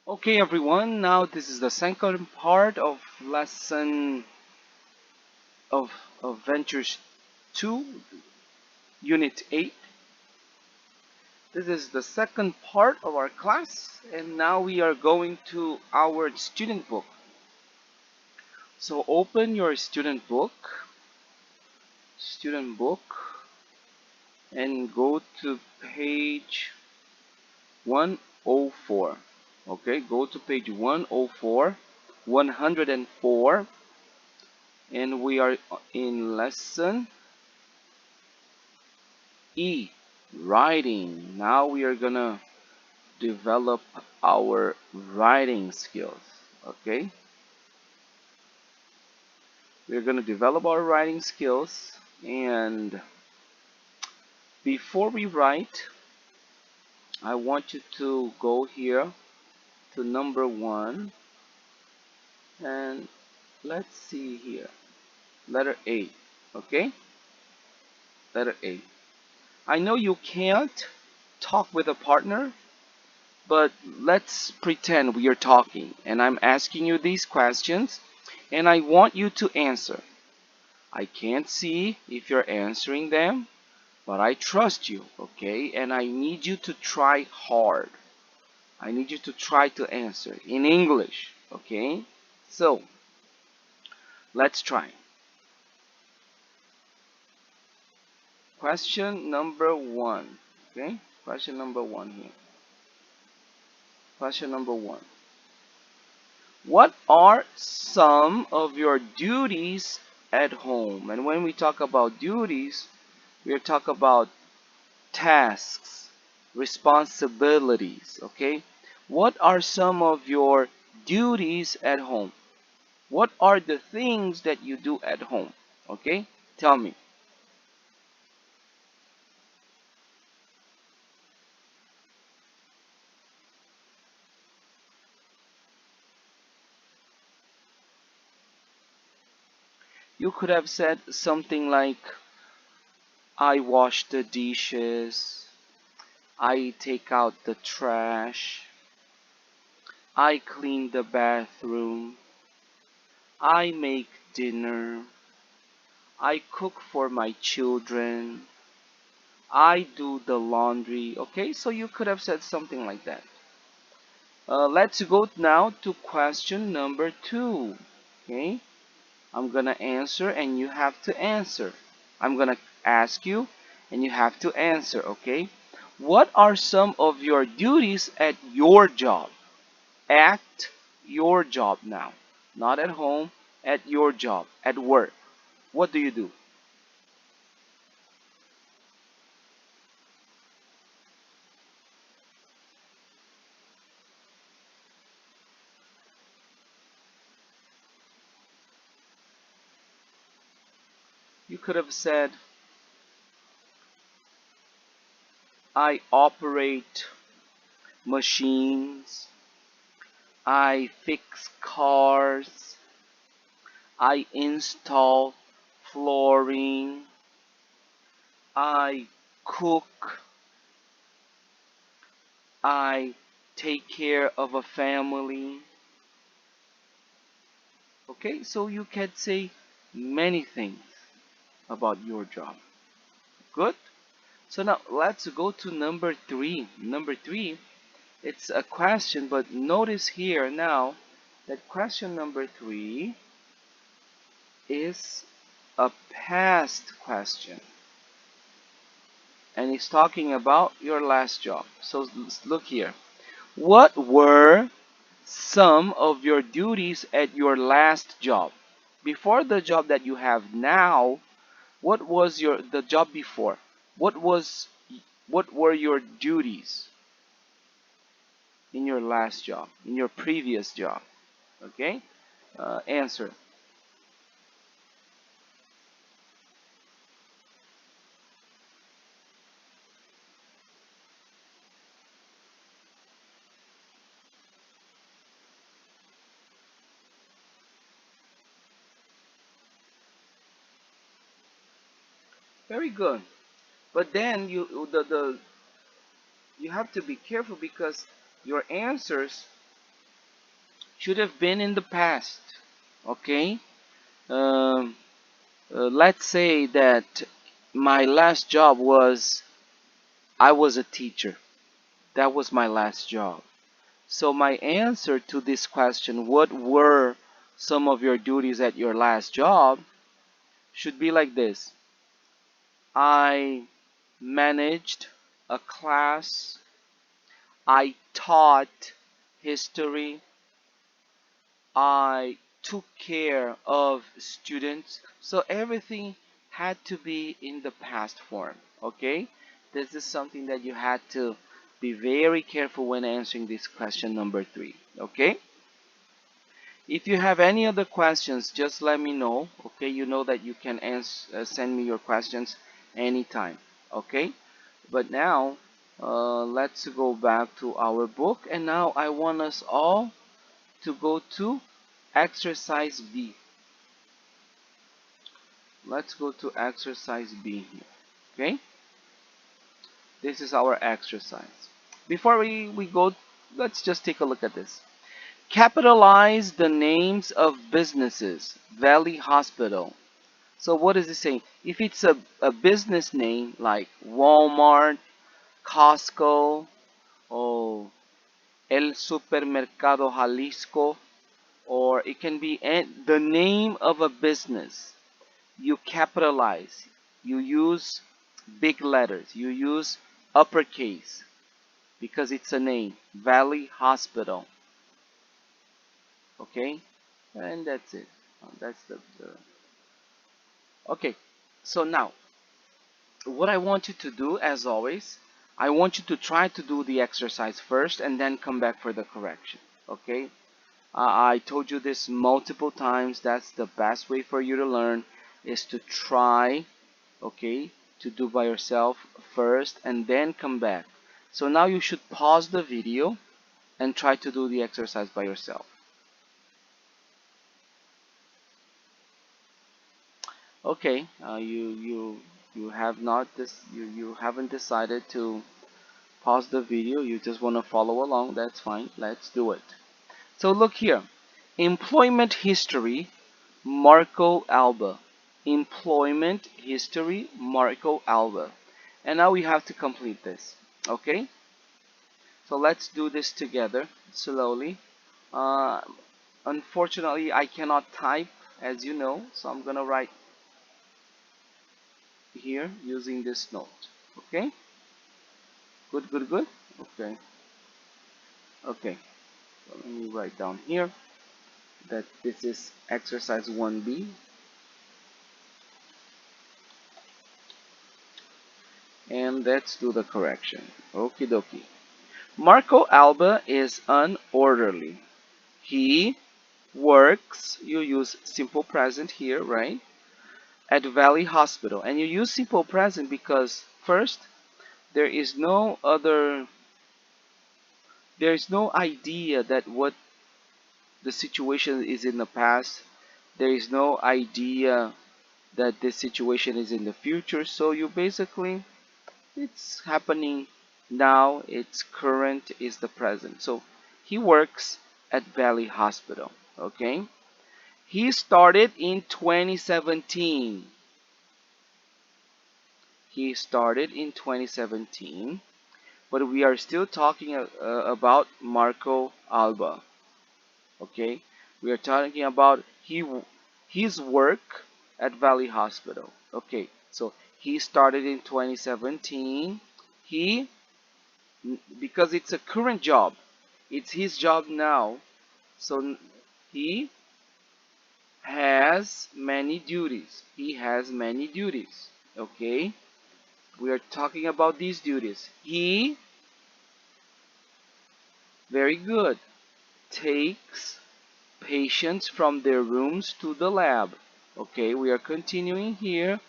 Okay, everyone, now this is the second part of lesson of, Ventures 2, Unit 8. This is the second part of our class, and now we are going to our student book. So open your student book, and go to page 104. Okay, go to page 104, 104, and we are in lesson E, writing. Now we are gonna develop our writing skills. Okay, we're gonna develop our writing skills, and before we write, I want you to go here to number 1, and let's see here, letter A. Okay, letter A. I know you can't talk with a partner, but let's pretend we are talking, and I'm asking you these questions, and I want you to answer. I can't see if you're answering them, but I trust you, okay? And I need you to try hard. I need you to try to answer in English, okay? So, let's try. Question number 1, okay? Question number 1 here. Question number 1. What are some of your duties at home? And when we talk about duties, we are talking about tasks, responsibilities, okay? What are some of your duties at home? What are the things that you do at home? Okay? Tell me. You could have said something like, I wash the dishes, I take out the trash, I clean the bathroom, I make dinner, I cook for my children, I do the laundry. Okay, so you could have said something like that. Let's go now to question number 2. Okay, I'm gonna answer and you have to answer. I'm gonna ask you and you have to answer. Okay, what are some of your duties at your job? At your job now, not at home, at your job, at work. What do you do? You could have said, I operate machines, I fix cars, I install flooring, I cook, I take care of a family. Okay, so you can say many things about your job. Good? So now let's go to number 3. Number 3, it's a question, but notice here now that question number 3 is a past question. And it's talking about your last job. So let's look here. What were some of your duties at your last job? Before the job that you have now, what was the job before? What were your duties in your last job, in your previous job? Okay? Answer. Very good. But then you have to be careful because your answers should have been in the past. Okay? Um, let's say that my last job was I was a teacher. That was my last job. So my answer to this question, what were some of your duties at your last job, should be like this. I managed a class. I taught history. I took care of students. So everything had to be in the past form. Okay? This is something that you had to be very careful when answering this question number 3. Okay? If you have any other questions, just let me know. Okay? You know that you can send me your questions anytime. Okay? But now, let's go back to our book. And now I want us all to go to exercise B. Let's go to exercise B here. Okay? This is our exercise. Before we go, let's just take a look at this. Capitalize the names of businesses. Valley Hospital. So what is it saying? If it's a business name like Walmart, Costco, or El Supermercado Jalisco, or it can be the name of a business, you capitalize, you use big letters, you use uppercase because it's a name, Valley Hospital. Okay, and that's it. That's the okay. So now, what I want you to do, as always, I want you to try to do the exercise first and then come back for the correction. Okay, I told you this multiple times. That's the best way for you to learn, is to try, okay, to do by yourself first and then come back. So now you should pause the video and try to do the exercise by yourself. Okay, you have not this you haven't decided to pause the video. You just want to follow along. That's fine. Let's do it. So look here. Employment history, Marco Alba. Employment history, Marco Alba. And now we have to complete this. Okay? So let's do this together slowly. Uh, Unfortunately, I cannot type, as you know, so I'm gonna write here using this note. Okay? Good, good, good. Okay. Okay. So let me write down here that this is exercise 1B. And let's do the correction. Okie dokie. Marco Alba is unorderly. He works, you use simple present here, right? At Valley Hospital. And you use simple present because first, there is no other, there is no idea that what the situation is in the past. There is no idea that this situation is in the future. So you basically, it's happening now, it's current, is the present. So he works at Valley Hospital. Okay? He started in 2017. He started in 2017, but we are still talking about Marco Alba. Okay, we are talking about his work at Valley Hospital. Okay, so he started in 2017. He, because it's a current job, it's his job now. So he has many duties. He has many duties. Okay, we are talking about these duties. He, very good, takes patients from their rooms to the lab. Okay, we are continuing here.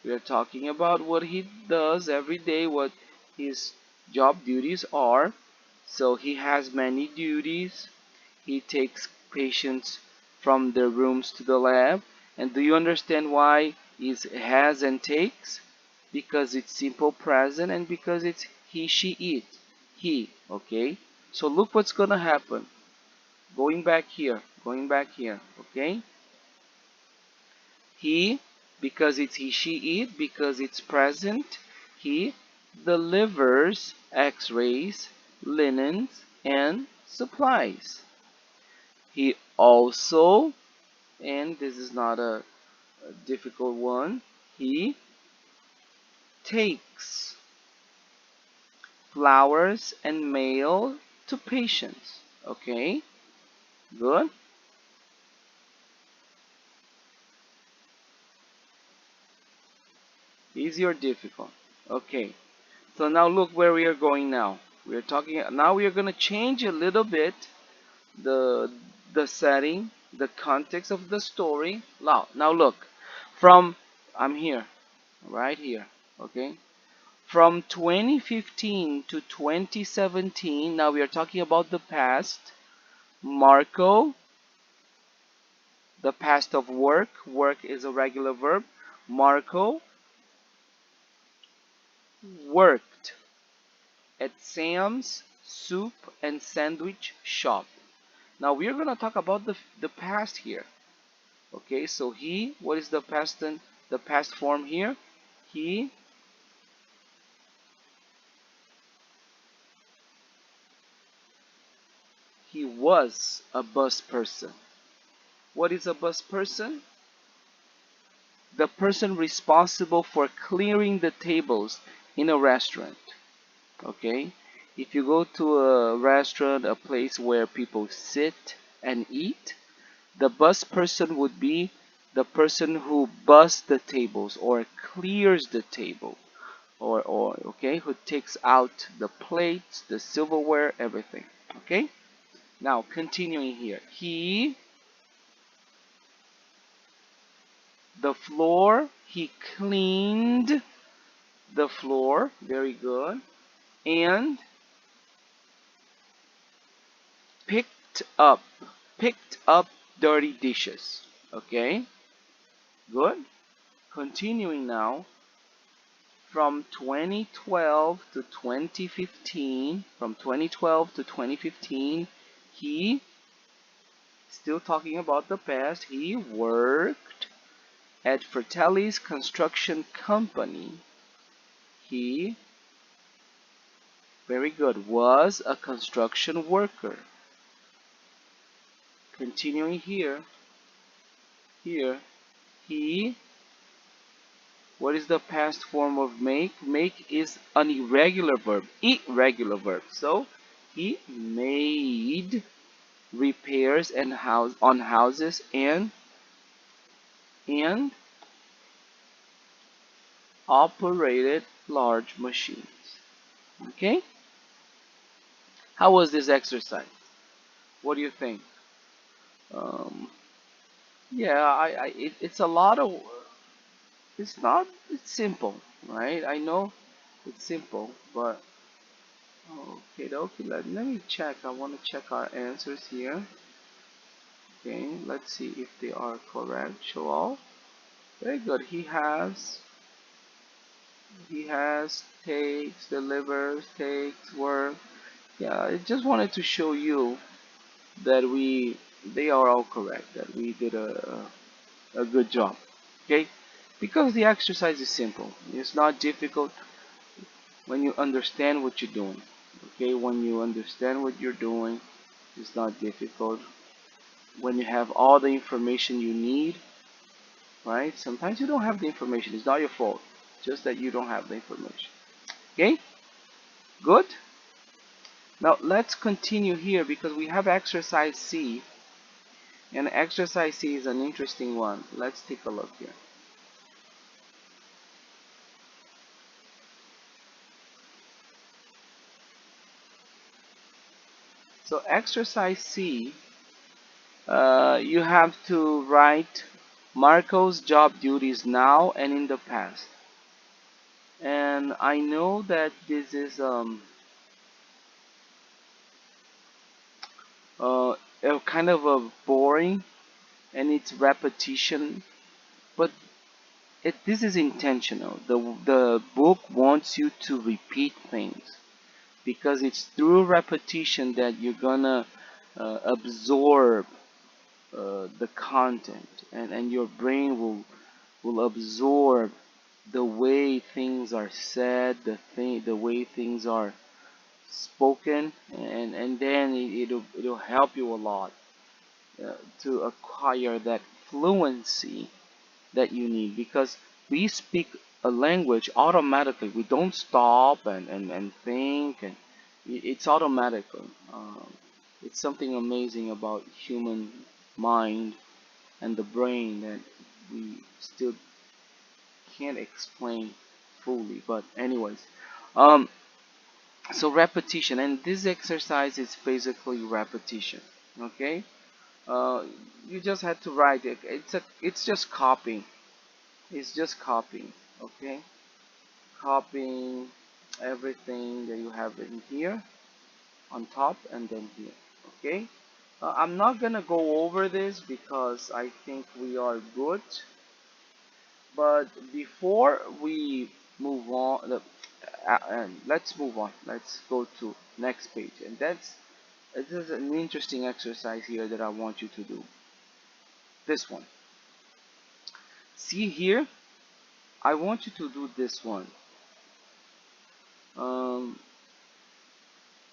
We are talking about what he does every day, what his job duties are. So he has many duties. He takes patients from their rooms to the lab. And do you understand why it has and takes? Because it's simple present and because it's he, she, it. He, okay? So look what's gonna happen. Going back here, okay? He, because it's he, she, it, because it's present, he delivers x-rays, linens, and supplies. He also, and this is not a difficult one, he takes flowers and mail to patients. Okay, good. Easy or difficult? Okay, so now look where we are going now. We are talking, now we are going to change a little bit the the setting, the context of the story. Now look, from, I'm here, right here, okay? From 2015 to 2017, now we are talking about the past. Marco, the past of work. Work is a regular verb. Marco worked at Sam's soup and sandwich shop. Now we are going to talk about the past here. Okay, so he, what is the past form here? He he was a bus person. What is a bus person? The person responsible for clearing the tables in a restaurant. Okay, if you go to a restaurant, a place where people sit and eat, the bus person would be the person who busts the tables or clears the table, or okay, who takes out the plates, the silverware, everything. Okay, now continuing here, he cleaned the floor, very good, and picked up picked up dirty dishes. Okay, good. Continuing now, from 2012 to 2015, he, still talking about the past, he worked at Fratelli's construction company. He, very good, was a construction worker. Continuing here, he, what is the past form of make? Make is an irregular verb. So he made repairs and on houses and operated large machines. Okay? How was this exercise? What do you think? Um, yeah, it's a lot of, it's not, it's simple, right? I know it's simple, but okay, let me check. I want to check our answers here. Okay, let's see if they are correct. Show all. Very good. He has, takes, delivers, takes, work. Yeah, I just wanted to show you that they are all correct, that we did a good job. Okay, because the exercise is simple. It's not difficult when you understand what you're doing. Okay, when you understand what you're doing, it's not difficult. When you have all the information you need, right? Sometimes you don't have the information. It's not your fault. Just that you don't have the information. Okay? Good? Now let's continue here because we have exercise C. And exercise C is an interesting one. Let's take a look here. So exercise C, you have to write Marco's job duties now and in the past. And I know that this is uh, a kind of a boring and it's repetition, but this is intentional. The book wants you to repeat things because it's through repetition that you're gonna absorb the content, and your brain will absorb the way things are said, the way things are spoken, and then it'll help you a lot to acquire that fluency that you need, because we speak a language automatically. We don't stop and think, and it's automatically. It's something amazing about human mind and the brain that we still can't explain fully. But anyways, um, so repetition, and this exercise is basically repetition. Okay, uh, you just had to write it. It's just copying. It's just copying. Okay, copying everything that you have in here on top and then here. Okay, I'm not gonna go over this because I think we are good. But before we move on, and let's move on. Let's go to next page, and this is an interesting exercise here that I want you to do. This one. See here, I want you to do this one. Um,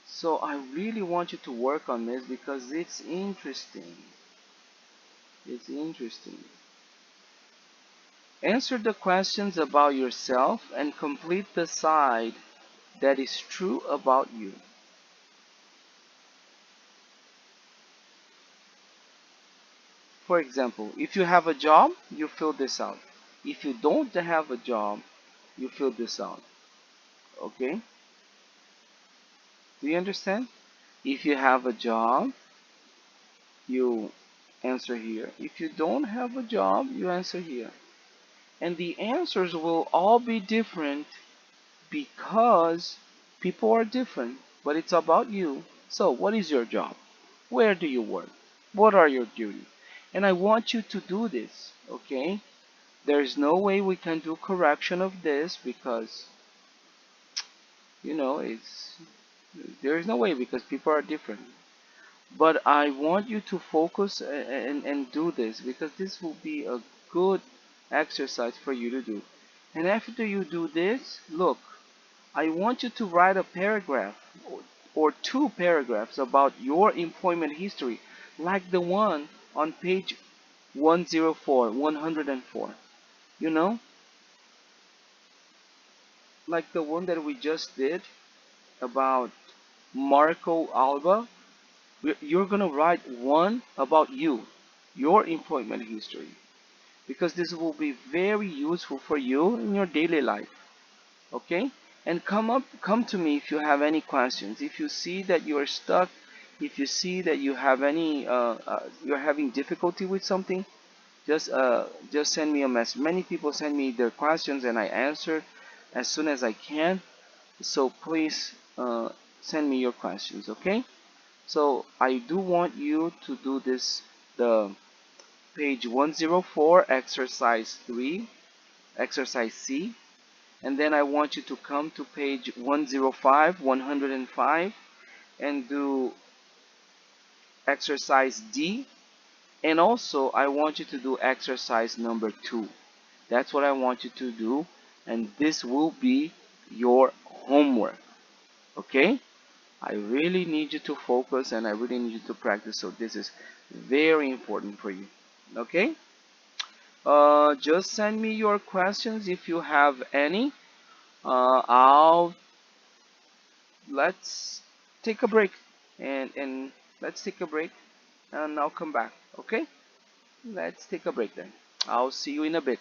so I really want you to work on this because it's interesting. It's interesting. Answer the questions about yourself and complete the side that is true about you. For example, if you have a job, you fill this out. If you don't have a job, you fill this out. Okay? Do you understand? If you have a job, you answer here. If you don't have a job, you answer here. And the answers will all be different because people are different, but it's about you. So, what is your job? Where do you work? What are your duties? And I want you to do this, okay? There's no way we can do correction of this because, it's there's no way because people are different. But I want you to focus and do this because this will be a good exercise for you to do. And after you do this, look, I want you to write a paragraph or two paragraphs about your employment history, like the one on page 104, 104. You know, like the one that we just did about Marco Alba. You're gonna write one about you, your employment history, because this will be very useful for you in your daily life. Okay? And come to me if you have any questions. If you see that you are stuck, if you see that you have any you're having difficulty with something, just send me a message. Many people send me their questions and I answer as soon as I can. So please send me your questions, okay? So I do want you to do this, the page 104, exercise 3, exercise C, and then I want you to come to page 105, 105, and do exercise D, and also I want you to do exercise number 2. That's what I want you to do, and this will be your homework, okay? I really need you to focus and I really need you to practice, so this is very important for you, okay? Just send me your questions if you have any. I'll let's take a break and let's take a break and I'll come back, okay? Let's take a break then. I'll see you in a bit.